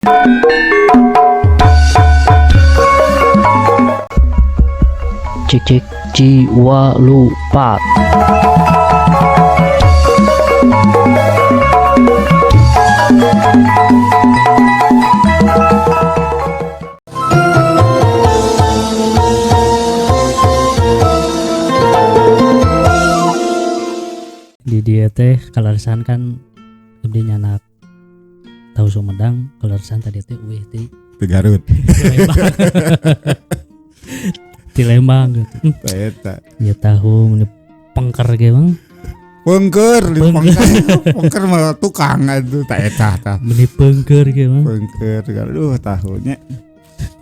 Cek cek jiwa lupa. Di dia teh kalarsan kan abdi nyanak tahu Sumedang, kalarsan tadi teh eueuh teh Di Garut. di Lembang gitu. Eta. Ya tahu ini pengker ge Bang. Pengker, pengker mah tukang atuh ta eta tah. Meni pengker ge Bang. Pengker, aduh tahunya.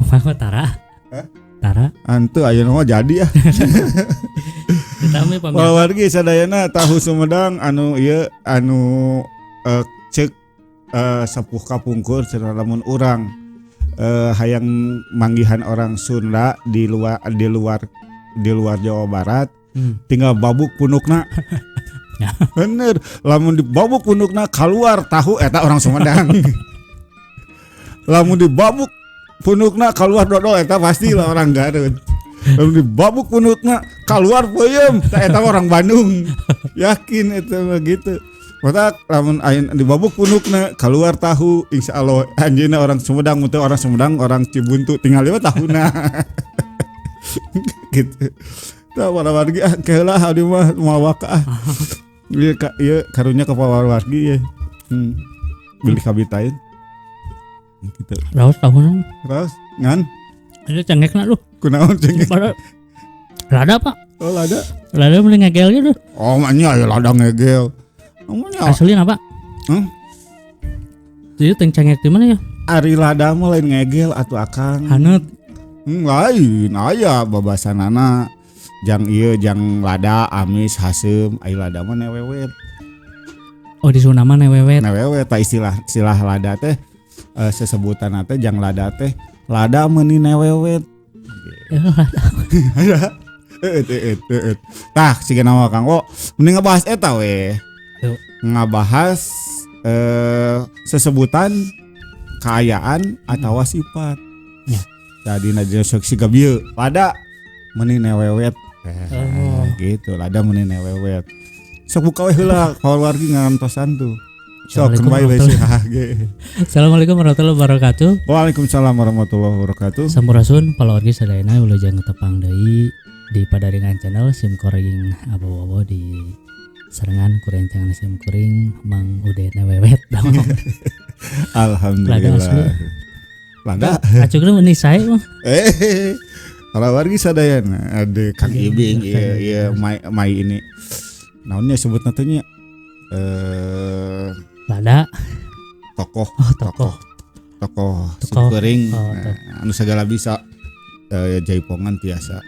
Mah Tara. Hah? Tara. Antu ayeuna mah jadi ah. Ditame pamirsa. Wargi sadayana tahu Sumedang anu ieu cek sepuh kapungkur cenah lamun urang hayang manggihan orang Sunda di luar Jawa Barat tinggal babuk punukna. Bener, lamun di babuk punukna keluar tahu eta orang Sumedang. Lamun di babuk punukna keluar dodol eta pastilah orang Garut. Lamun di babuk punukna keluar peuyeum eta orang Bandung. Yakin eta mah gitu. Mata lamun ayeuna di babuk punukna keluar tahu insyaallah anjeunna orang Sumedang muntah orang Sumedang orang Cibuntu tinggal lima tahunna. Gitu. Tah wargi keula hadi mah mawaka. Ieu karunya ka wargi ya. Beli kabitain. Gitu. Raos tahunan. Raos ngan. Ada cengekna lu. Kunaon cengek? Lada Pak. Oh lada. Lada mending ngegel gitu. Oh maknya aya lada ngegel. Namanya Asli apa? Jadi teng cengek di mana ya? Ari lada mah lain ngegel atuh akang. Haneut. Lain aya babasanana jang ieu jang lada amis haseum ai lada mah newewet. Oh di Sunda mah newewet. Newewet ta istilah lada teh sesebutan teh jang lada teh lada meuni newewet. Aya. Tah siga nama Kang Wo mending ngebahas eta we. Ngabahas sesebutan keayaan atau sifat. Ya. Tadi najwa sok siga bieu lada meuni newewet. Gitu lada meuni newewet. Sok buka we heula kawargi ngantosan tuh. Sok kembali we ge. Assalamualaikum warahmatullahi wabarakatuh. Waalaikumsalam warahmatullahi wabarakatuh. Sampurasun paluargi sadayana wilujeng tepang deui di Padaringan Channel sim kuring abo-abo di serengan kurencangan sim kuring mang udah newewet dong. Alhamdulillah. Lada. Acukna meuni sae mah. Kalau wargi sadayana ada Kang Ibing iya mai ini. Naonnya sebutna teh nya Lada. Tokoh sim Tokoh. kuring anu sagala bisa jaipongan tiasa.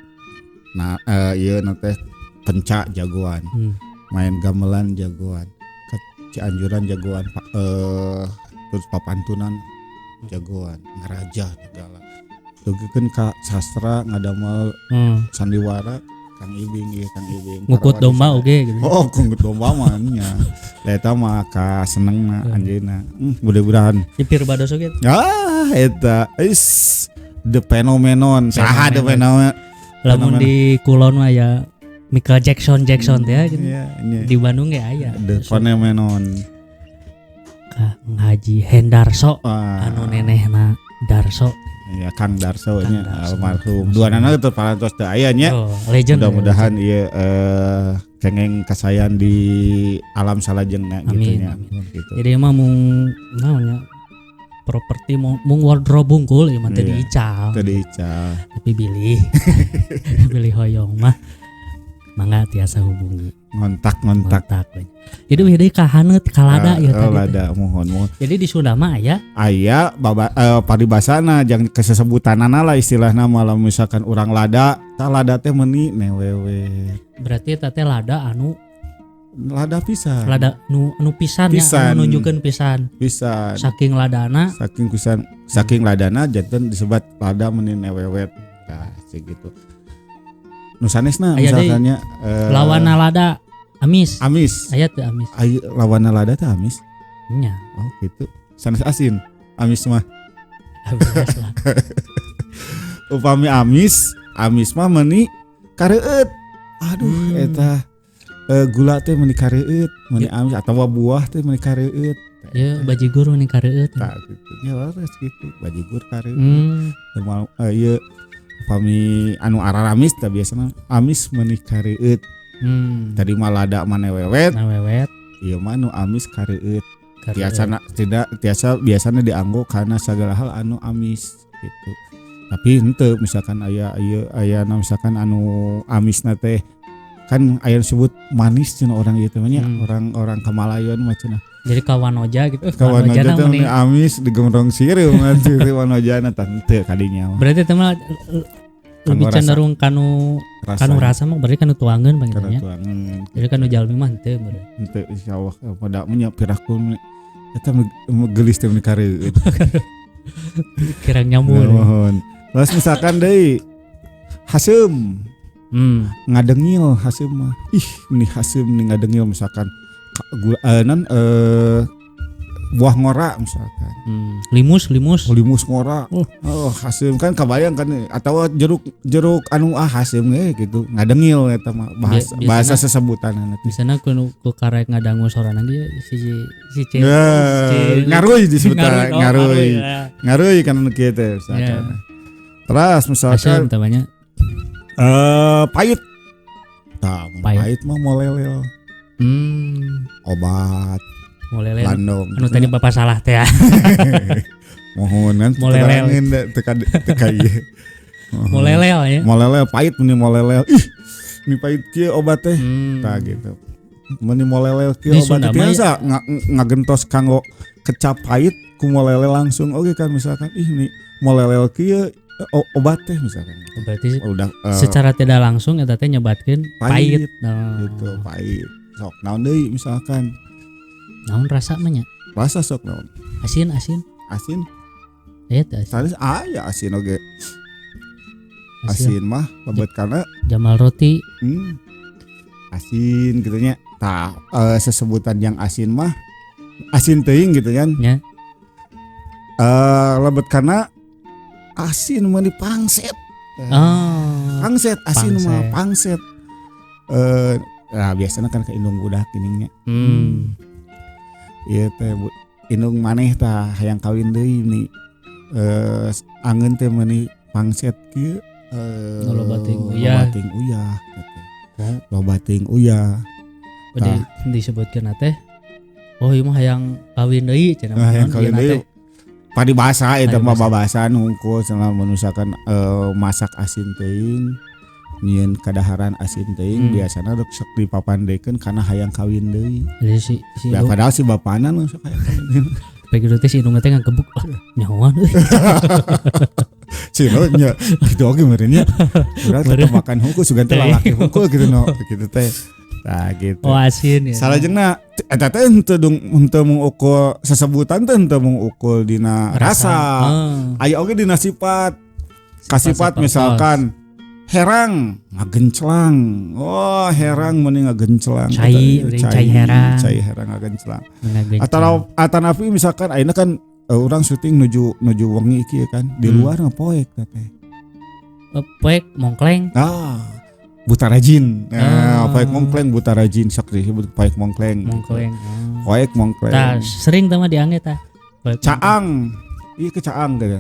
Nah ieu teh penca jagoan. Main gamelan jagoan, Cianjuran jagoan, terus papantunan jagoan, ngaraja segala. Tugikeun ka sastra ngadamel sandiwara Kang Ibing ieu Kang Ibing. Ngukut domba oge gitu. Oh, ngukut domba mah nya. Eta mah ka senengna anjeunna. Mudah-mudahan. Cipir bados oge. Eta is the phenomenon. Saha the phenomenon. Lamun di Kulon mah ya Michael Jackson teh gitu. Iya. Di Bandung ya aya. The phenomenon. Kang Haji Hendarso anu nenehna Darso. Ya Kang Darso nya almarhum. Duanana teu parantos teu aya nya. Legend. Mudah-mudahan ieu kengeng kasayan di alam salajengna gitu nya. Gitu. Jadi emang mung naonnya properti mung wardrobe bungkul ieu mah teu diical. Teu diical. Tapi bilih hoyong mah mangga tiasa hubungi. Ngontak. Jadi beda ka haneut ka lada ya tadi. Lada mohon. Jadi di Sunda mah aya paribasana jang kesesebutanana lah istilahna malah misalkan urang lada, tah lada teh meuni newewe. Berarti eta teh lada anu lada pisan. Lada nu pisan ya anu nunjukkeun pisan. Pisan. Saking ladana. Saking ladana janten disebut lada meuni newewet. Nah, segitu. Nu sanesna misalkannya lawanna lada amis. Aya teu amis. Lawanna lada teh amis. Nya. Oh gitu. Sanes asin. Amis mah. beas lah. Upami amis mah meuni kareueut. Aduh eta gula teh meuni kareueut, meuni amis atawa buah teh meuni kareueut. Ya bajigur meuni kareueut. Tah gitu. Ya laras gitu. Bajigur kareueut. Teu ieu upami anu araramis tah biasana amis meuni kareueut. Tadi mah lada mane wewet. Ieu mah anu amis kareueut. Biasana dianggo karena segala hal anu amis gitu. Tapi henteu misalkan aya misalkan anu amisna teh kan aya disebut manis cenah orang ieu teh nya orang Kamalayan mah cenah. Jadi kawanoja gitu. Kawanoja teh meuni amis digomrong sireum mah kawanojana teh henteu kadinya mah. Berarti teh mah lebih cenderung kanu rasa mah berarti kanu tuangeun panggilnya. Jadi kanu jalmi mah henteu berarti. Henteu insyaallah pada nya pirakun eta gelis teh meuni kareueut. Kirang nyambung. Terus misalkan deui haseum. Ngadengil haseum mah. Ih, ini haseum nih ngadengil misalkan buah ngora misalkan. Limus ngora. Haseum kan kabayang kan atawa jeruk anu haseum gitu. Ngadengil eta mah bahasa sesebutan. Biasana ku karek ngadangu sorana ge si ngaruy disebutna ngaruy kan anu kieu teh misalkan. Terus misalkan pahit. Tah, pahit mah molelel. Obat. Molelel. Landong. Anu tadi Bapak salah teh ya. Mohonan molelel. Teka ieu. Molelel ya. Molelel pahit meni molelel. Ih, ini pahit kieu obat teh. Tah gitu. Meni molelel kieu obat teh biasa ngagentos kanggo kecap pahit ku molelel langsung oge kan misalkan ini molelel kieu obat teh misalkan. Berarti udah secara tidak langsung eta teh nyebatkeun pahit. Gitu, pahit. Sok naon deui misalkan. Naon rasa mah nya? Rasa sok naon? Asin. Eta Tadi asin. aya asin oge. Asin mah babet kana Jamal roti. Asin gitu nya. Tah sesebutan yang asin mah asin teuing gitu kan. Nya. Lebet kana asin mah di pangset. Pangset asin mah pangset. Nah biasanya kan ke indung budak gini nya. Ieu teh indung maneh tah hayang kawin deui ni. Angeun teh meuni pangset kieu lobating uyah. Disebutkeun teh. Oh ieu mah hayang kawin deui cenah. Hayang kawin deui. Padi basa eta mah babasan hungkul cenah menusakan masak asin teuing. Nyieun kadaharan asin teuing biasana rek sok dipapandekeun kana hayang kawin deui. Jadi si padahal si bapana nu sok hayang kawin. Bagi teh si indung teh nggebuk nyahoan euy. Si nya kitu oge meureun nya. Urang teh makan hungkul sugan teh lalaki hungkul gitu no kitu teh. Nah gitu. Oh asin ya. Salajengna eta teh henteu mengukur sesebutan teh henteu mengukur dina rasa. Aya oge dina sifat. Kasifat misalkan herang ngagenclang. Oh, herang meuni ngagenclang. Cai herang. Cai herang ngagenclang. Atanapi misalkan ayeuna kan urang syuting nuju wengi kieu kan. Di luar mah poek teh. Poek mongkleng. Buta rajin. Poek mongkleng buta rajin sok disebut poek mongkleng. Poek mongkleng. Tah sering teh mah diangge tah. Caang. Ieu ke caang teh.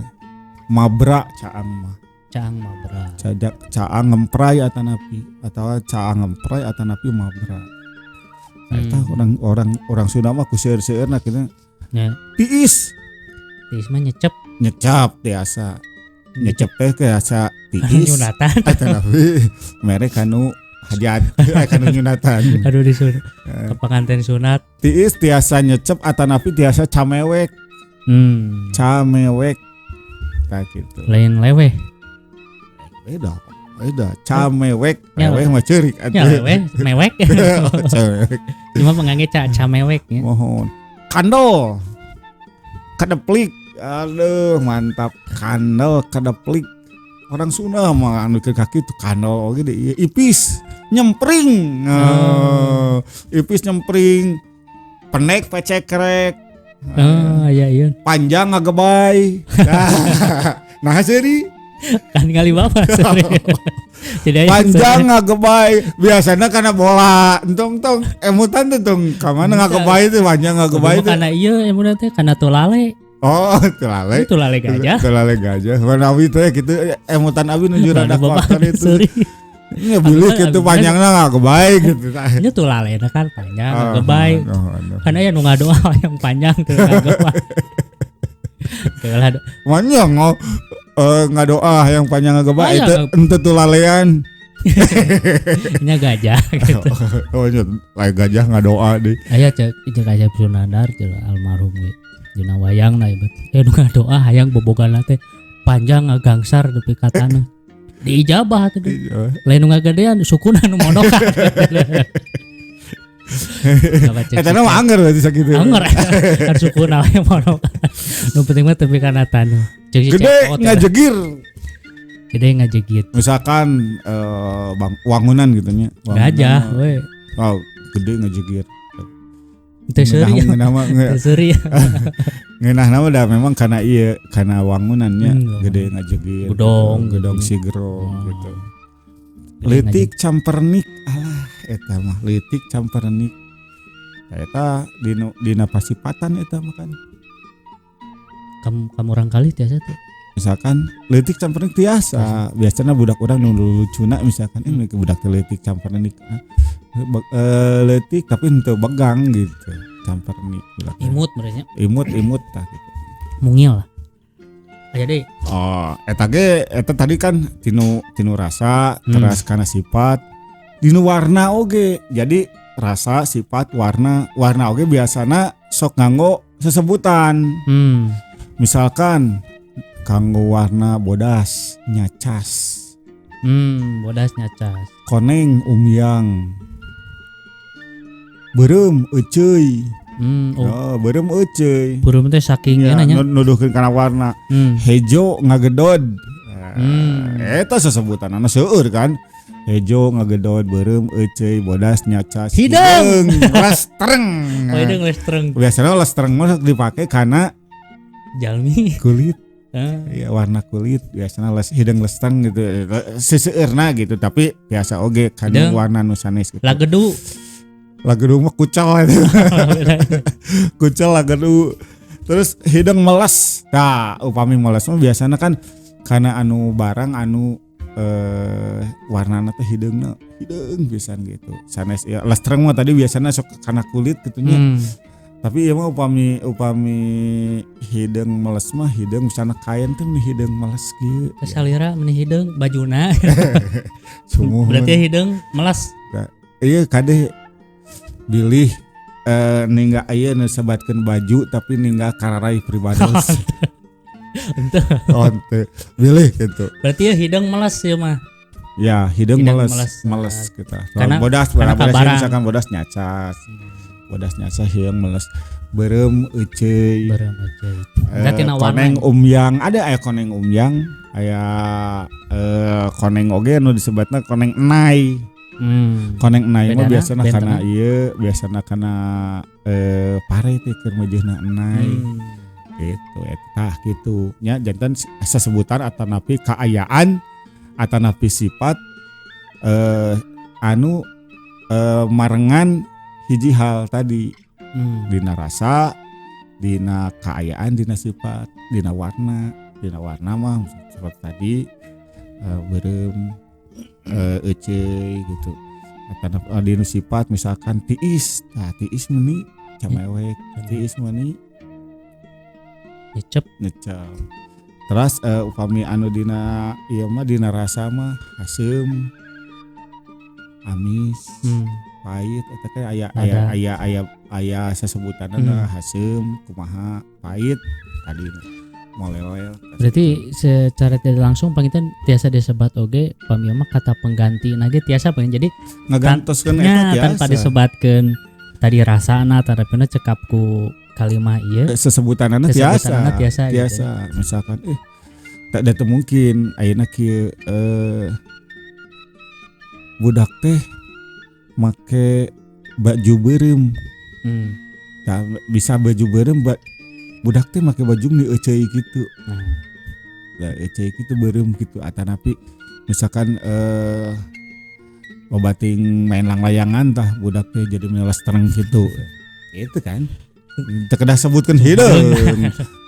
Mabra caang mah. Caang mabra. Caang ngemprai atanapi atawa caang ngemprai atanapi mabra. Eta orang Sunda mah ku seueur-seueurna kitu. Nya. Tiis mah nyecep biasa. Nyecep teh biasa tiis. Nyunatan. Atanapi merek anu hajat kanu nyunatan. Aduh disun. Ke pengantin sunat. Tiis tiasa nyecep atanapi tiasa camewek. Camewek. Tah gitu. Lain leweh. Beda camewek leweh mah ceurik atuh leweh mewek camewek cuma pengangge camewek ya mohon kandol kadeplik aduh mantap kandol kadeplik orang Sunda mah anu ke kaki tuh kandol oge deui ipis nyempring ipis nyempring penek pecekrek Iya. Panjang ngagebay. Nah seri kan kali bapak panjang ngagebay biasanya karena bola entong emutan tuh tong kamana ngagebay itu panjang ngagebay itu karena iya emutan teh karena tulale. Oh tulale tulale gajah warna abi teh gitu emutan abi nuju rada kotor itu ini bilik itu panjangnya ngagebay gitu ini tulale kan panjang ngagebay karena ya nu ngadoa yang panjang tuh ngagebay panjang nggak doa yang panjang ngagebay itu ente tulalean nya gajah gitu. Oh gajah nggak doa deh aya cek gajah Sunandar cek almarhum ge dina wayangna ieu nu ngadoa hayang boboganna teh panjang ngagangsar nepi ka taneuh diijabah teh lain nu ngagedean sukuna nu mondokan eta mah anger berarti sakitu. Anger kan sukuna we mondokan. Nu penting mah tepi kana taneuh. Gede ngajegit. Misalkan wangunan gitu nya. Gajah we. Wow, gede ngajegit. Teu seuri. Teu seuri. Ngeunah nama dah memang karena ieu karena wangunannya gede ngajegit. Gedong sigero gitu. Litik campernik alah eta mah litik campernik eta dina pasipatan eta mah kan kamu orang kali tiasa teh misalkan litik campernik tiasa biasanya budak urang nu lucuna misalkan ini budak litik campernik litik tapi henteu begang gitu campernik imut merenya imut tah gitu mungil lah aya deui eta tadi kan tinu rasa teras kana sifat dinu warna oge jadi rasa sifat warna oge biasana sok nganggo sesebutan misalkan kanggo warna bodas nyacas bodas nyacas koneng umyang beureum euceuy beureum euceuy beureum teh saking nya nuduhkeun kana warna hejo ngagedod eta sesebutanna seueur kan hejo ngagedod beureum euceuy bodas nyacas hideung lestreng hideung lestreng biasana lestreng mah dipake kana jalmi kulit ya warna kulit biasana hideung lestreng gitu seseueurna gitu tapi biasa oge kana warna nu sanes gitu lagedu mah kucal itu kucal lagedu terus hideung meles nah upami meles mah biasana kan kana anu barang anu warnana teh hideung pisan gitu sanes ya lestreng mah tadi biasana sok kana kulit gitunya tapi ieu mah upami hideung meles mah hideung misalna kain teh meni hideung meles kieu salira meni hideung bajuna sumuh berarti hideung meles ieu kade bilih ningga aya nu sebatkeun baju tapi ningga kararai pribados Onte bilih gitu. Berarti ya hidung meles ya mah. Ya hidung meles kita. Karena bodas misalkan bodas nyacas. Bodas nyacas hidung meles. Beureum euceuy. Koneng umyang ada aya koneng umyang, aya koneng oge anu disebutna koneng enai. Koneng enai mah biasana kana ieu, biasana kana pare teh keur meujeunna enai. Gitu etah gitu nya jantan sesebutan atanapi kaayaan atanapi sifat anu marengan hiji hal tadi dina rasa dina kaayaan dina sifat dina warna mah seperti tadi beureum euceuy gitu atanapi dina sifat misalkan tiis meuni camewek tiis meuni nyecep terus upami anu dina ieu mah dina rasa mah asem amis pahit eta teh aya sesebutanna asem kumaha pahit tadi molel. Berarti secara tidak langsung pangitan tiasa disebat oge upami mah kata pengganti na ge tiasa pengen jadi ngagantoskeun eta tiasa tanpa disebatkeun tadi rasana tarepna cekap ku kalimah ieu sesebutanana tiasa gitu. Misalkan tak ada mungkin ayeuna kieu budak teh make baju beureum Tah bisa baju beureum budak teh make baju di euceuy kitu. Da euceuy kitu beureum kitu atanapi misalkan babating main langlayangan tah budak teh jadi melesteng kitu. Gitu kan. Teu kedah sebutkeun hideung.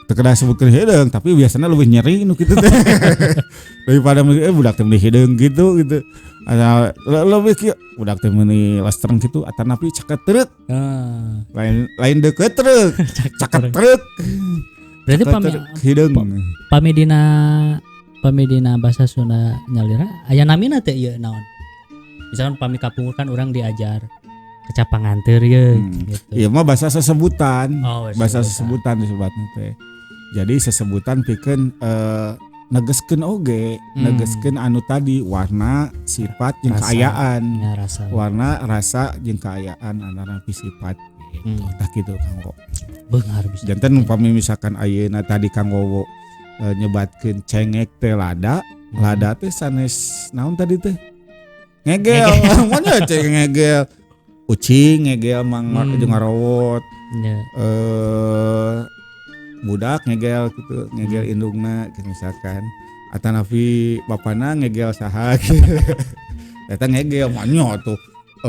Teu kedah sebutkeun hideung tapi biasanya lebih nyeri nu kitu teh. Daripada budak teh meuli hideung gitu. Asa lebih kieu budak teh meuli lesteng kitu atanapi caket truk. Lain deukeut truk. Caket truk. Berarti hideung. Pamedina bahasa Sunda nyalira aya namina teh ieu naon? Misalkan pami kapungkur kan orang diajar kecapanganteur ye gitu. Iya mah bahasa sesebutan. Bahasa sesebutan disebutna teh. Jadi sesebutan pikeun negeskeun oge, negeskeun anu tadi warna, sifat jeung kaayaan. Ya, rasa. Warna, rasa jeung kaayaan antara sifat. Tah kitu Kang. Beunghar bisa. Janten upami misalkan ayeuna tadi Kang Wowo nyebatkeun cengek teh lada, lada teh sanes naon tadi teh? Ngegel, mana cek ngegel, ucing ngegel mang jeung ngarawot, budak ngegel gitu, ngegel indungna misalkan, atanapi bapana ngegel saha, eta ngegel mana tuh,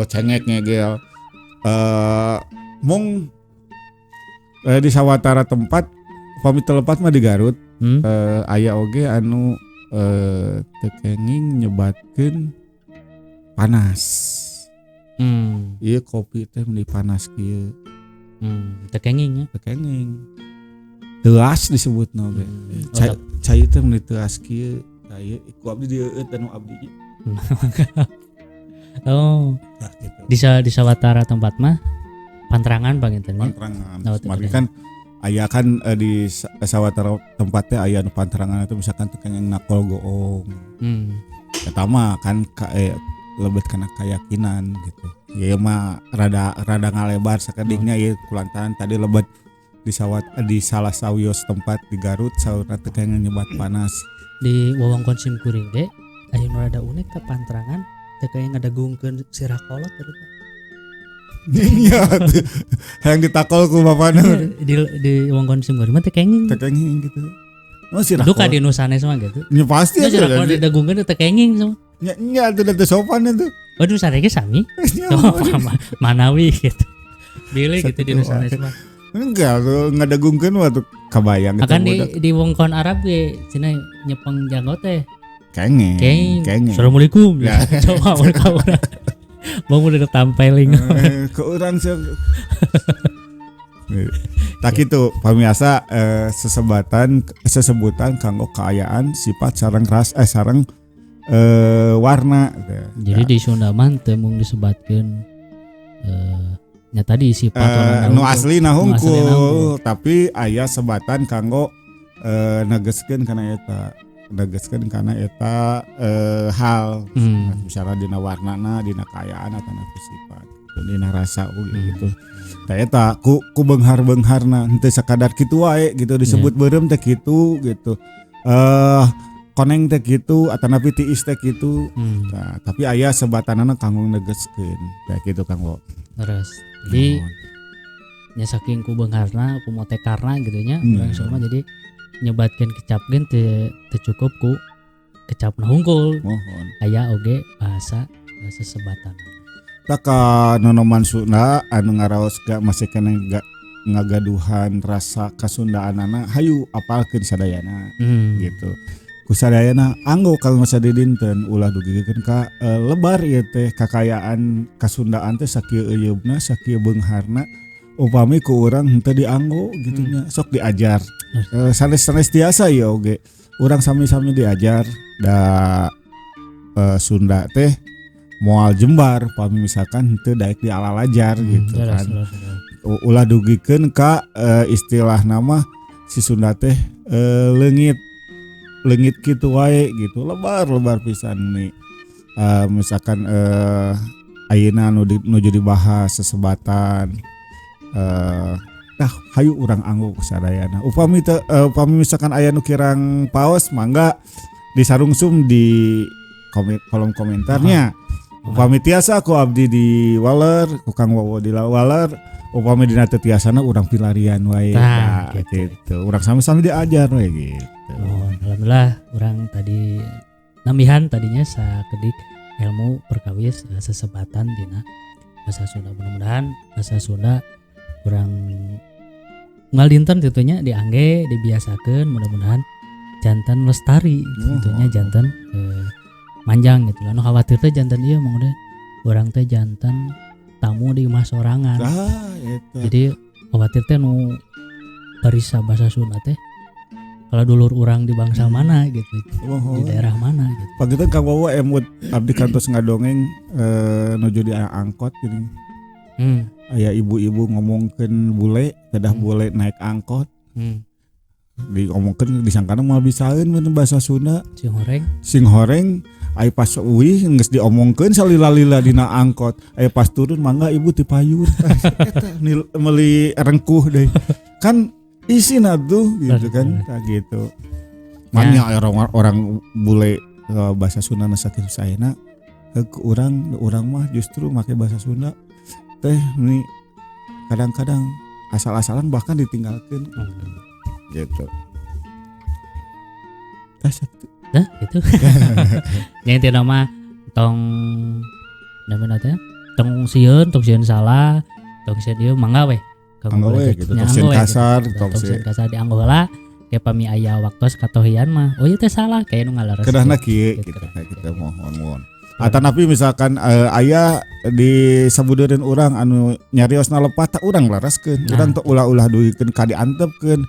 cengek ngegel, mung di sawatara tempat, pamit telepat mah di Garut, aya oge anu tekenging nyebatkeun panas. Iya kopi teh meni panas kieu. Tekenging ya. Tekenging. Teuas disebutna oge. Cai teh meni teuas kieu. Ieu ku abdi dieu anu abdi. Oh. Nah, gitu. Di sawatara tempat mah pantrangan panginten nya. Pantrangan. Mari kan aya kan di sawatara tempat teh aya nu pantrangan itu misalkan tekenging nakol goong. Eta mah kan lebet karena keyakinan gitu. Ya mah rada ngalebar sakadingnya ya kulantaran tadi lebet di salah sawios tempat di Garut saurna teh kayang nyebat panas. Di wewengkon Simkuring ge aya nu rada unik ka pantrangan teh kayang ngadagungkeun sirah kolot tadi Pak. Iya tuh. Yang ditakol ku bapana. Di wewengkon Simkuring mah teh kayang gitu. Oh sirah. Duka di Nusane semua gitu. Ya pasti ada. Sirah kolot didagungkeun teh kayang semua. Nya itu udah sopan itu. Oh Nusane ge sami. Manawi gitu. Bilih gitu di Nusane semua. Enggak, ngadagungkeun waktu kabayang gitu. Akan di wongkon Arab ge cenah nyepeng janggot teh. Kenging. Assalamualaikum. Ya. Coba mereka urang. Mau udah tampeling. Ke urang sih. Tak itu pamiasa sesebutan kanggo kaayaan sifat sareng sareng warna. Jadi di Sunda mah teu mung disebatkeun nya tadi sifat nu asli na hungkul tapi aya sebatan kanggo negeskeun kana eta hal misalnya dina warnana dina kaayaan atau sifat dina rasa gitu tah eta ku beunghar-beungharna henteu sakadar kitu wae gitu disebut beureum teh kitu gitu koneng teh kitu atanapi tiis teh kitu nah, tapi aya sebatanana kanggo negeskeun kayak gitu Kang Wo terus jadi nya saking ku beungharna ku motekarna gitu nya urang semua jadi nyebatkeun kecapkeun teu cukup ku kecapna hungkul aya oge bahasa sebatan tak nonoman Sunda anu ngaraos gak masih kena ngagaduhan rasa kasundaanana hayu apalkeun sadayana gitu ku sadayana anggo kanggo sadidinten ulah dugikeun ka lebar ieu teh kakayaan kasundaan teh sakieu eyeubna sakieu beungharna upami ku urang henteu dianggo gitu nya sok diajar sanes-sanes tiasa ya oge urang sami-sami diajar da Sunda teh moal jembar upami misalkan henteu daek dialalajar gitu kan ulah dugikeun ka istilah nama si Sunda teh leungit kitu wae gitu lebar pisan nih misalkan ayeuna nuju dibahas sesebatan hayu urang anggo sadayana upami misalkan aya nu kirang paos mangga disarungsum di kolom komentarnya upami tiasa ku abdi di Waler ku Kang Wowo di Waler upami dina teu tiasana urang pilarian wae. Tah, gitu. Urang sami-sami diajar we gitu. Oh, alhamdulillah orang tadi namihan tadinya sakedik ilmu perkawis sesebatan dina bahasa Sunda. Mudah-mudahan bahasa Sunda kurang unggal dinten tentunya diangge dibiasakeun, mudah-mudahan jantan lestari tentunya jantan manjang gitu lah. Nu khawatir teh jantan ieu mah udah urang teh jantan tamu di rumah sorangan. Eta. Jadi khawatir teh nu barisa bahasa Sunda teh kalau dulur orang di bangsa mana gitu, di daerah mana gitu. Pagitan Kang Wawa emut abdi kantos ngadongeng nuju di angkot gini. Aya ibu-ibu ngomongkeun bule, kedah bule naik angkot. Diomongkeun disangkana moal bisaeun mun bahasa Sunda. Sing horeng ai pas uih geus diomongkeun salila-lila dina angkot. Ai pas turun mangga ibu ti payun. Eta meuli rengkuh deui. Kan isina tuh gitu kan gitu. Manya orang bule bahasa Sunda sakitu saena ke urang mah justru make bahasa Sunda teh ini kadang-kadang asal-asalan bahkan ditinggalkeun gitu. Nah gitu. Yang teh nama tong namanya teh tong sieun salah tong sieun ieu mangga we. Anggowe gitu, toksin kasar, toksin kasar di Anggola, kayak pami aya waktos katohian mah, oh itu salah, kayak nu ngalares. Kedahna kieu gitu, kita mohon. Atanapi misalkan aya di sabudeureun urang anu nyariosna lepat, tak urang laraskeun, urang teu ulah-ulah duikeun ka diantepkeun.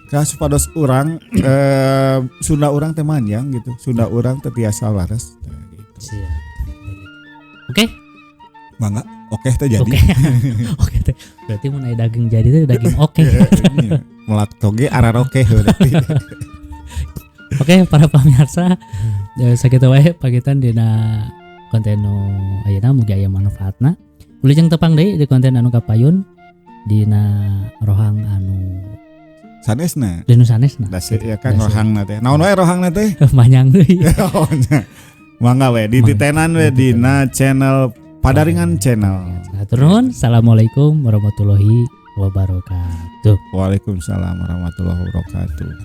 Ka supados urang Sunda urang teh manjang gitu, Sunda urang teh tiasa laras. Gitu. Oke. Mangga. Oke teh jadi. Oke teh. Berarti mun aya daging jadi teh daging oke. Melak toge araroke berarti. Oke, para pamirsa, sakitu wae pagitan dina konten nu ayeuna mugi aya manfaatna. Uli jeung tepang deui di konten anu kapayun dina rohang anu sanesna. Dinu sanesna. Da ya kan rohangna teh. Naon wae rohangna teh? Manyang deui. Mangga we dititenan we dina channel Padaringan Channel. Turun. Assalamualaikum warahmatullahi wabarakatuh. Waalaikumsalam warahmatullahi wabarakatuh.